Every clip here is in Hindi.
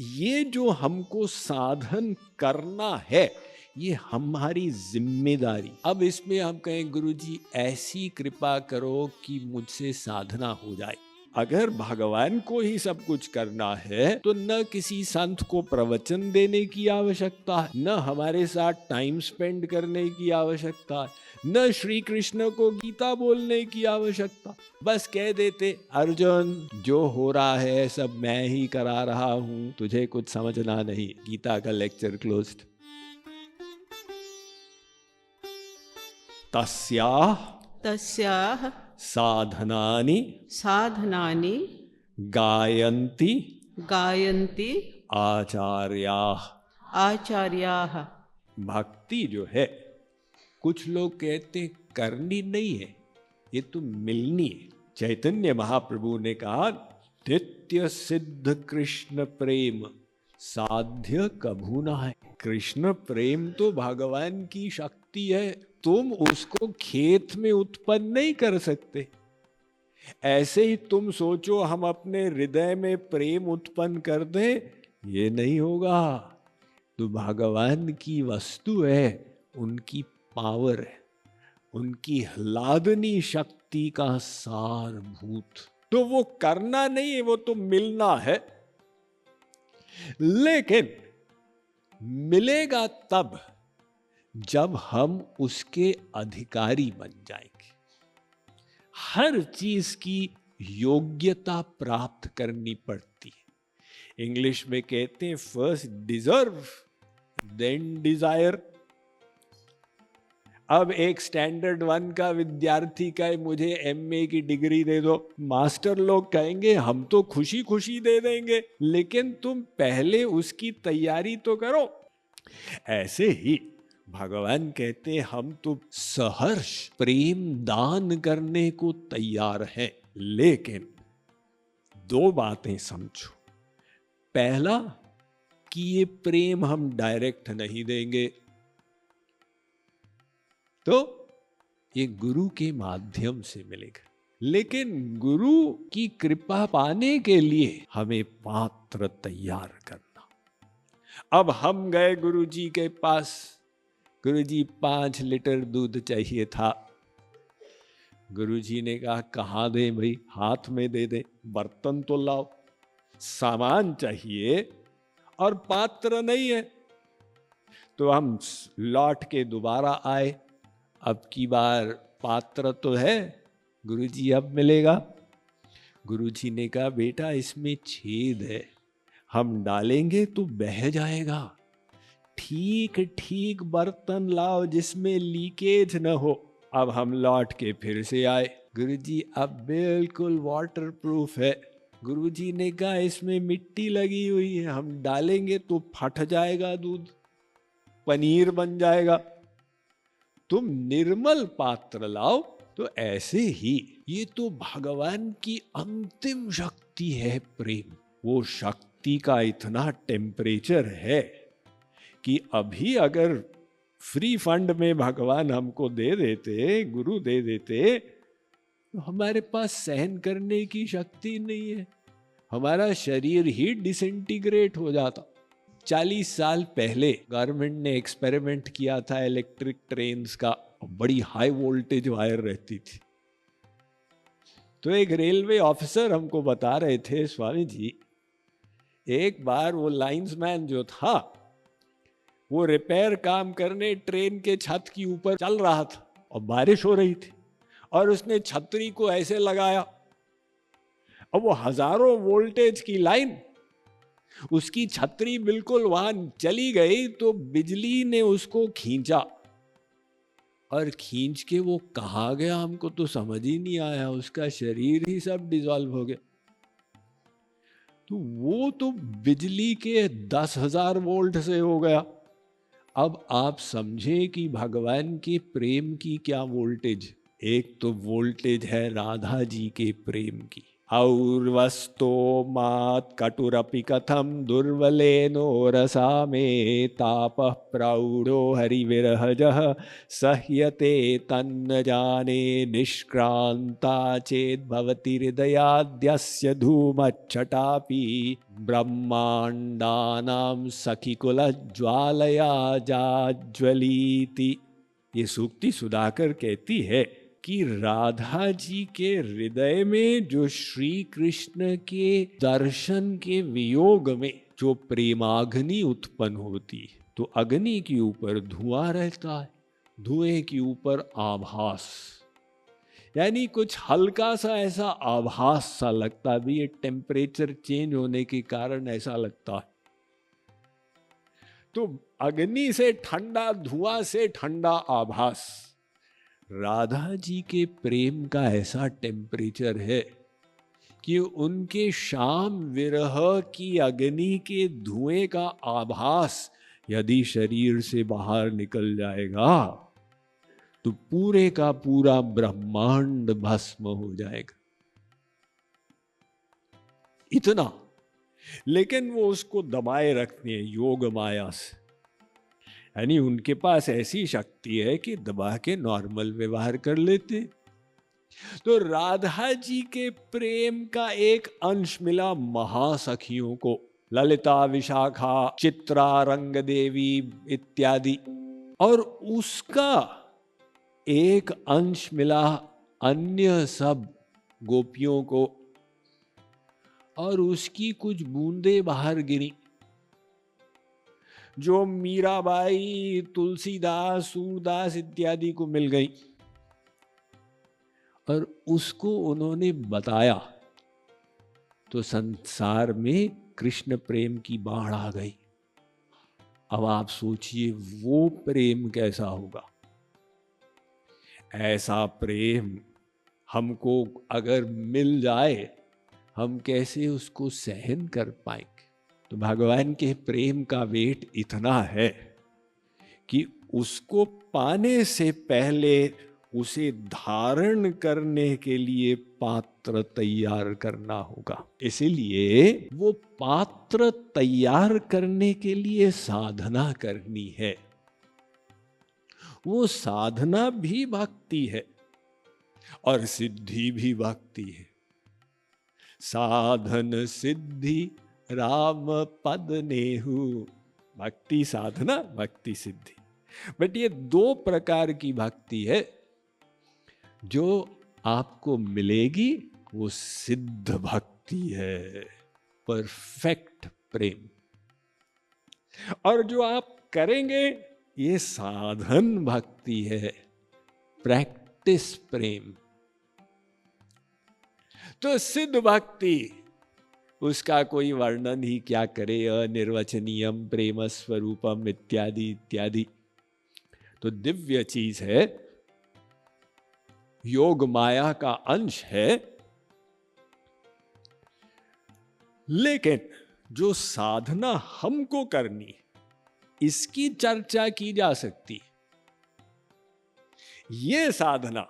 ये जो हमको साधन करना है, ये हमारी जिम्मेदारी। अब इसमें हम कहें गुरुजी ऐसी कृपा करो कि मुझसे साधना हो जाए। अगर भगवान को ही सब कुछ करना है तो न किसी संत को प्रवचन देने की आवश्यकता है, न हमारे साथ टाइम स्पेंड करने की आवश्यकता है, न श्री कृष्ण को गीता बोलने की आवश्यकता। बस कह देते अर्जुन जो हो रहा है सब मैं ही करा रहा हूं, तुझे कुछ समझना नहीं। गीता का लेक्चर क्लोज्ड। तस्याः तस्याः साधनानि साधनानि गायन्ति गायन्ति आचार्याः। आचार्याः। भक्ति जो है, कुछ लोग कहते हैं करनी नहीं है, ये तो मिलनी है। चैतन्य महाप्रभु ने कहा नित्य सिद्ध कृष्ण प्रेम साध्य कभू ना है। कृष्ण प्रेम तो भगवान की शक्ति है, तुम उसको खेत में उत्पन्न नहीं कर सकते। ऐसे ही तुम सोचो हम अपने हृदय में प्रेम उत्पन्न कर दें, ये नहीं होगा। तो भगवान की वस्तु है, उनकी पावर है, उनकी ह्लादनी शक्ति का सारभूत। तो वो करना नहीं है, वो तो मिलना है। लेकिन मिलेगा तब जब हम उसके अधिकारी बन जाएंगे। हर चीज की योग्यता प्राप्त करनी पड़ती है। इंग्लिश में कहते हैं फर्स्ट डिजर्व देन डिजायर। अब एक स्टैंडर्ड 1 का विद्यार्थी कहे मुझे एमए की डिग्री दे दो, मास्टर लोग कहेंगे हम तो खुशी खुशी दे देंगे, लेकिन तुम पहले उसकी तैयारी तो करो। ऐसे ही भगवान कहते हैं हम तो सहर्ष प्रेम दान करने को तैयार हैं, लेकिन 2 बातें समझो। पहला कि ये प्रेम हम डायरेक्ट नहीं देंगे, तो ये गुरु के माध्यम से मिलेगा। लेकिन गुरु की कृपा पाने के लिए हमें पात्र तैयार करना। अब हम गए गुरु जी के पास, गुरु जी 5 लीटर दूध चाहिए था। गुरु जी ने कहा कहाँ दे भाई, हाथ में दे दे, बर्तन तो लाओ। सामान चाहिए और पात्र नहीं है। तो हम लौट के दोबारा आए, अब की बार पात्र तो है, गुरुजी अब मिलेगा। गुरुजी ने कहा बेटा इसमें छेद है, हम डालेंगे तो बह जाएगा, ठीक ठीक बर्तन लाओ जिसमें लीकेज न हो। अब हम लौट के फिर से आए, गुरुजी अब बिल्कुल वाटर प्रूफ है। गुरुजी ने कहा इसमें मिट्टी लगी हुई है, हम डालेंगे तो फट जाएगा दूध, पनीर बन जाएगा, तुम निर्मल पात्र लाओ। तो ऐसे ही ये तो भगवान की अंतिम शक्ति है प्रेम। वो शक्ति का इतना टेम्परेचर है कि अभी अगर फ्री फंड में भगवान हमको दे देते, गुरु दे देते, तो हमारे पास सहन करने की शक्ति नहीं है, हमारा शरीर ही डिसइंटीग्रेट हो जाता। 40 साल पहले गवर्नमेंट ने एक्सपेरिमेंट किया था इलेक्ट्रिक ट्रेन्स का, बड़ी हाई वोल्टेज वायर रहती थी। तो एक रेलवे ऑफिसर हमको बता रहे थे स्वामी जी, एक बार वो लाइंसमैन जो था वो रिपेयर काम करने ट्रेन के छत के ऊपर चल रहा था और बारिश हो रही थी, और उसने छतरी को ऐसे लगाया। अब वो हजारों वोल्टेज की लाइन, उसकी छतरी बिल्कुल वहां चली गई तो बिजली ने उसको खींचा, और खींच के वो कहाँ गया हमको तो समझ ही नहीं आया, उसका शरीर ही सब डिसॉल्व हो गया। तो वो तो बिजली के 10,000 वोल्ट से हो गया। अब आप समझे कि भगवान के प्रेम की क्या वोल्टेज। एक तो वोल्टेज है राधा जी के प्रेम की, और्वस्तोमात् कटुरपि कथं दुर्बलेनो रसा मे तापः प्रौढ़ो हरिविरहजः सह्यते तन्न जाने निष्क्रान्ता चेद्भवति हृदयाद्यस्य धूमच्छटापि ब्रह्माण्डानां सखिकुलज्वालया जाज्वलीति। ये सूक्ति सुधाकर कहती है कि राधा जी के हृदय में जो श्री कृष्ण के दर्शन के वियोग में जो प्रेमाग्नि उत्पन्न होती, तो अग्नि के ऊपर धुआं रहता है, धुएं के ऊपर आभास, यानी कुछ हल्का सा ऐसा आभास सा लगता भी, ये टेम्परेचर चेंज होने के कारण ऐसा लगता है। तो अग्नि से ठंडा, धुआं से ठंडा आभास, राधा जी के प्रेम का ऐसा टेम्परेचर है कि उनके शाम विरह की अग्नि के धुएं का आभास यदि शरीर से बाहर निकल जाएगा तो पूरे का पूरा ब्रह्मांड भस्म हो जाएगा, इतना। लेकिन वो उसको दबाए रखते हैं योग माया से, यानी उनके पास ऐसी शक्ति है कि दबा के नॉर्मल व्यवहार कर लेते। तो राधा जी के प्रेम का एक अंश मिला महासखियों को, ललिता, विशाखा, चित्रा, रंग देवी इत्यादि, और उसका एक अंश मिला अन्य सब गोपियों को, और उसकी कुछ बूंदे बाहर गिरी जो मीराबाई, तुलसीदास, सूरदास इत्यादि को मिल गई, और उसको उन्होंने बताया तो संसार में कृष्ण प्रेम की बाढ़ आ गई। अब आप सोचिए वो प्रेम कैसा होगा। ऐसा प्रेम हमको अगर मिल जाए, हम कैसे उसको सहन कर पाएंगे। तो भगवान के प्रेम का वेट इतना है कि उसको पाने से पहले उसे धारण करने के लिए पात्र तैयार करना होगा। इसीलिए वो पात्र तैयार करने के लिए साधना करनी है। वो साधना भी भक्ति है और सिद्धि भी भक्ति है। साधन सिद्धि राम पद नेहु, भक्ति साधना, भक्ति सिद्धि। बट ये दो प्रकार की भक्ति है। जो आपको मिलेगी वो सिद्ध भक्ति है, परफेक्ट प्रेम। और जो आप करेंगे ये साधन भक्ति है, प्रैक्टिस प्रेम। तो सिद्ध भक्ति, उसका कोई वर्णन ही क्या करे, अनिर्वचनीयम प्रेम स्वरूपम इत्यादि इत्यादि। तो दिव्य चीज है, योग माया का अंश है। लेकिन जो साधना हमको करनी, इसकी चर्चा की जा सकती। ये साधना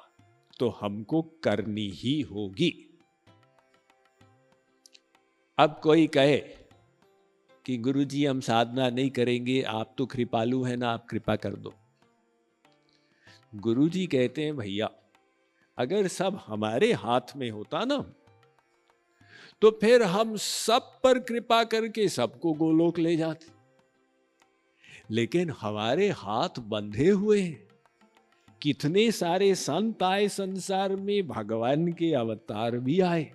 तो हमको करनी ही होगी। अब कोई कहे कि गुरुजी हम साधना नहीं करेंगे, आप तो कृपालु हैं ना, आप कृपा कर दो। गुरुजी कहते हैं भैया अगर सब हमारे हाथ में होता ना, तो फिर हम सब पर कृपा करके सबको गोलोक ले जाते। लेकिन हमारे हाथ बंधे हुए हैं। कितने सारे संत आए संसार में, भगवान के अवतार भी आए,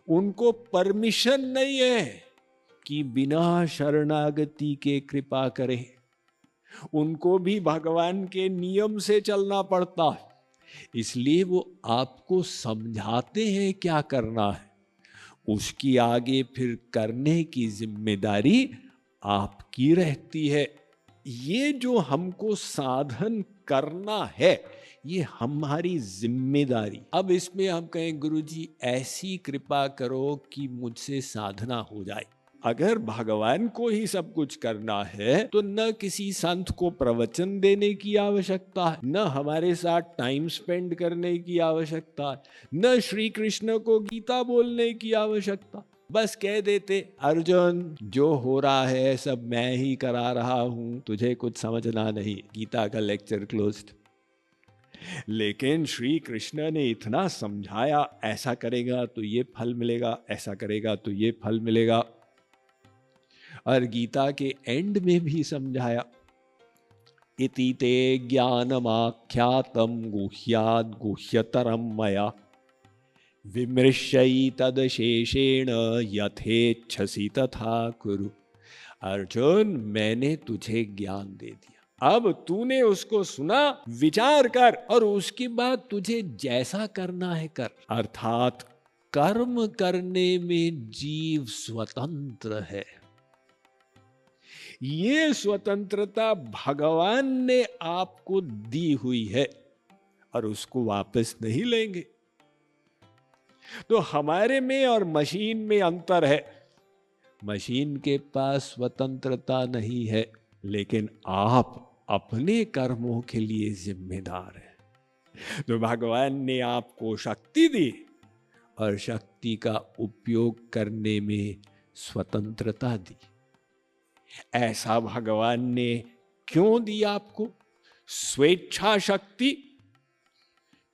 उनको परमिशन नहीं है कि बिना शरणागति के कृपा करें। उनको भी भगवान के नियम से चलना पड़ता है। इसलिए वो आपको समझाते हैं क्या करना है, उसकी आगे फिर करने की जिम्मेदारी आपकी रहती है। ये जो हमको साधन करना है, ये हमारी जिम्मेदारी। अब इसमें हम कहें गुरुजी ऐसी कृपा करो कि मुझसे साधना हो जाए। अगर भगवान को ही सब कुछ करना है तो न किसी संत को प्रवचन देने की आवश्यकता है, न हमारे साथ टाइम स्पेंड करने की आवश्यकता है, न श्री कृष्ण को गीता बोलने की आवश्यकता। बस कह देते अर्जुन जो हो रहा है सब मैं ही करा रहा हूं, तुझे कुछ समझना नहीं, गीता का लेक्चर क्लोज्ड। लेकिन श्री कृष्ण ने इतना समझाया, ऐसा करेगा तो ये फल मिलेगा, ऐसा करेगा तो ये फल मिलेगा, और गीता के एंड में भी समझाया इति ते ज्ञानमाख्यातं गुह्याद् गुह्यतरं मया विमृश्यैतदशेषेण यथेच्छसि तथा कुरु। अर्जुन मैंने तुझे ज्ञान दे दिया, अब तूने उसको सुना, विचार कर और उसके बाद तुझे जैसा करना है कर। अर्थात कर्म करने में जीव स्वतंत्र है। ये स्वतंत्रता भगवान ने आपको दी हुई है और उसको वापस नहीं लेंगे। तो हमारे में और मशीन में अंतर है। मशीन के पास स्वतंत्रता नहीं है, लेकिन आप अपने कर्मों के लिए जिम्मेदार हैं। तो भगवान ने आपको शक्ति दी और शक्ति का उपयोग करने में स्वतंत्रता दी। ऐसा भगवान ने क्यों दी आपको स्वेच्छा शक्ति?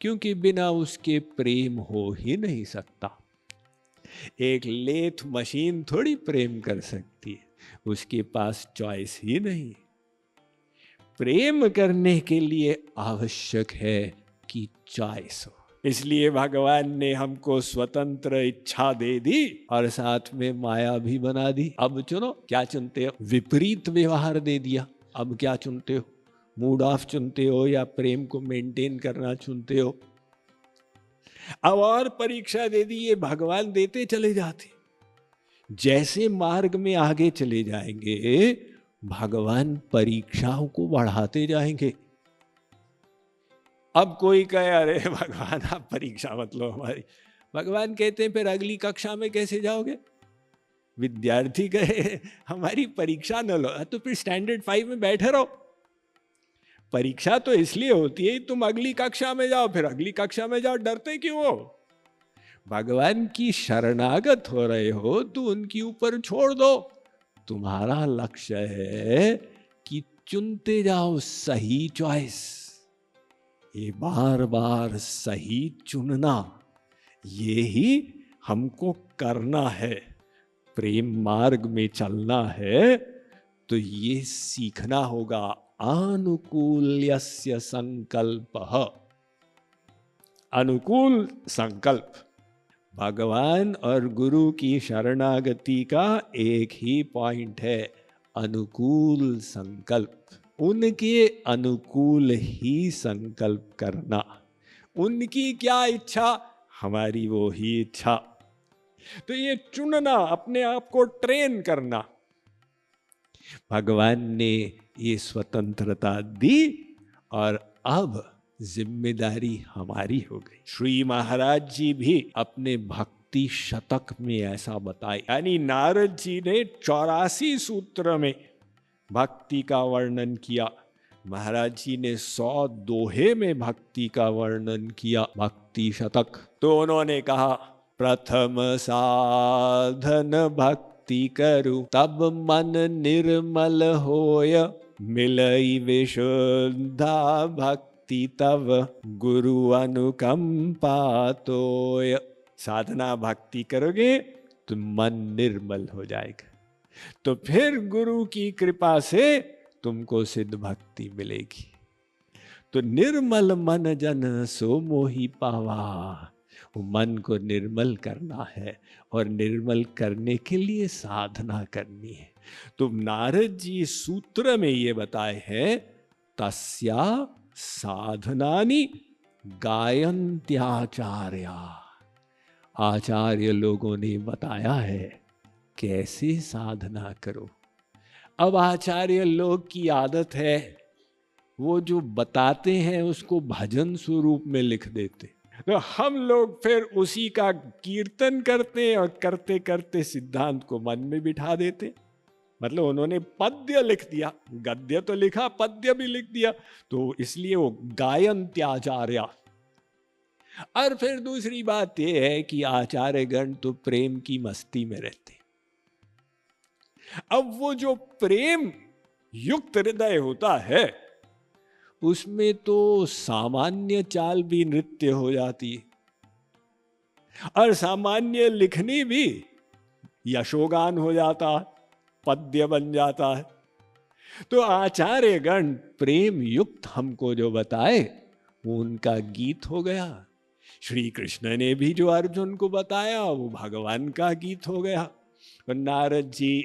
क्योंकि बिना उसके प्रेम हो ही नहीं सकता। एक लेथ मशीन थोड़ी प्रेम कर सकती है, उसके पास चॉइस ही नहीं। प्रेम करने के लिए आवश्यक है कि चॉइस हो। इसलिए भगवान ने हमको स्वतंत्र इच्छा दे दी और साथ में माया भी बना दी। अब चुनो, क्या चुनते हो? विपरीत व्यवहार दे दिया, अब क्या चुनते हो? मूड ऑफ चुनते हो या प्रेम को मेंटेन करना चुनते हो? अब और परीक्षा दे दी, ये भगवान देते चले जाते। जैसे मार्ग में आगे चले जाएंगे भगवान परीक्षाओं को बढ़ाते जाएंगे। अब कोई कहे अरे भगवान आप परीक्षा मत लो हमारी। भगवान कहते हैं फिर अगली कक्षा में कैसे जाओगे? विद्यार्थी कहे हमारी परीक्षा न लो, तो फिर स्टैंडर्ड 5 में बैठे रहो। परीक्षा तो इसलिए होती है तुम अगली कक्षा में जाओ, फिर अगली कक्षा में जाओ, डरते क्यों हो? भगवान की शरणागत हो रहे हो तो उनके ऊपर छोड़ दो। तुम्हारा लक्ष्य है कि चुनते जाओ सही चॉइस। ये बार बार सही चुनना, ये ही हमको करना है। प्रेम मार्ग में चलना है तो ये सीखना होगा। अनुकूल्यस्य संकल्पः, अनुकूल संकल्प। भगवान और गुरु की शरणागति का एक ही पॉइंट है, अनुकूल संकल्प। उनके अनुकूल ही संकल्प करना। उनकी क्या इच्छा, हमारी वो ही इच्छा। तो ये चुनना, अपने आप को ट्रेन करना, भगवान ने ये स्वतंत्रता दी और अब जिम्मेदारी हमारी हो गई। श्री महाराज जी भी अपने भक्ति शतक में ऐसा बताए, यानी नारद जी ने 84 सूत्र में भक्ति का वर्णन किया, महाराज जी ने 100 दोहे में भक्ति का वर्णन किया, भक्ति शतक। तो उन्होंने कहा प्रथम साधन भक्ति करू, तब मन निर्मल होय, मिलई विशुद्धा भक्ति तब, गुरु अनुकंपा तोय। साधना भक्ति करोगे तो मन निर्मल हो जाएगा, तो फिर गुरु की कृपा से तुमको सिद्ध भक्ति मिलेगी। तो निर्मल मन जन सो मोहि पावा, मन को निर्मल करना है और निर्मल करने के लिए साधना करनी है। तो नारद जी सूत्र में ये बताए हैं, तस्या साधनानि गायन्त्याचार्या। आचार्य लोगों ने बताया है कैसे साधना करो। अब आचार्य लोग की आदत है वो जो बताते हैं उसको भजन स्वरूप में लिख देते। तो हम लोग फिर उसी का कीर्तन करते हैं और करते करते सिद्धांत को मन में बिठा देते। मतलब उन्होंने पद्य लिख दिया, गद्य तो लिखा, पद्य भी लिख दिया, तो इसलिए वो गायन्त्याचार्य। और फिर दूसरी बात यह है कि आचार्यगण तो प्रेम की मस्ती में रहते। अब वो जो प्रेम युक्त हृदय होता है उसमें तो सामान्य चाल भी नृत्य हो जाती है, और सामान्य लिखनी भी यशोगान हो जाता है, पद्य बन जाता है। तो आचार्यगण प्रेम युक्त हमको जो बताए वो उनका गीत हो गया। श्री कृष्ण ने भी जो अर्जुन को बताया वो भगवान का गीत हो गया। और नारद जी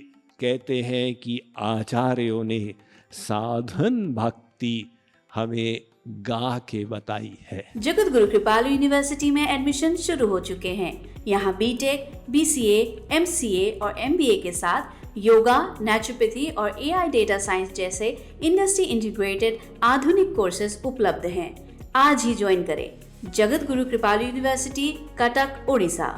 कहते हैं कि आचार्यों ने साधन भक्ति हमें गा के बताई है। जगत गुरु कृपालु यूनिवर्सिटी में एडमिशन शुरू हो चुके हैं। यहाँ बीटेक, बीसीए, एमसीए और एमबीए के साथ योगा, नेचुरोपैथी और एआई डेटा साइंस जैसे इंडस्ट्री इंटीग्रेटेड आधुनिक कोर्सेज उपलब्ध हैं। आज ही ज्वाइन करें जगत गुरु कृपालु यूनिवर्सिटी, कटक, उड़ीसा।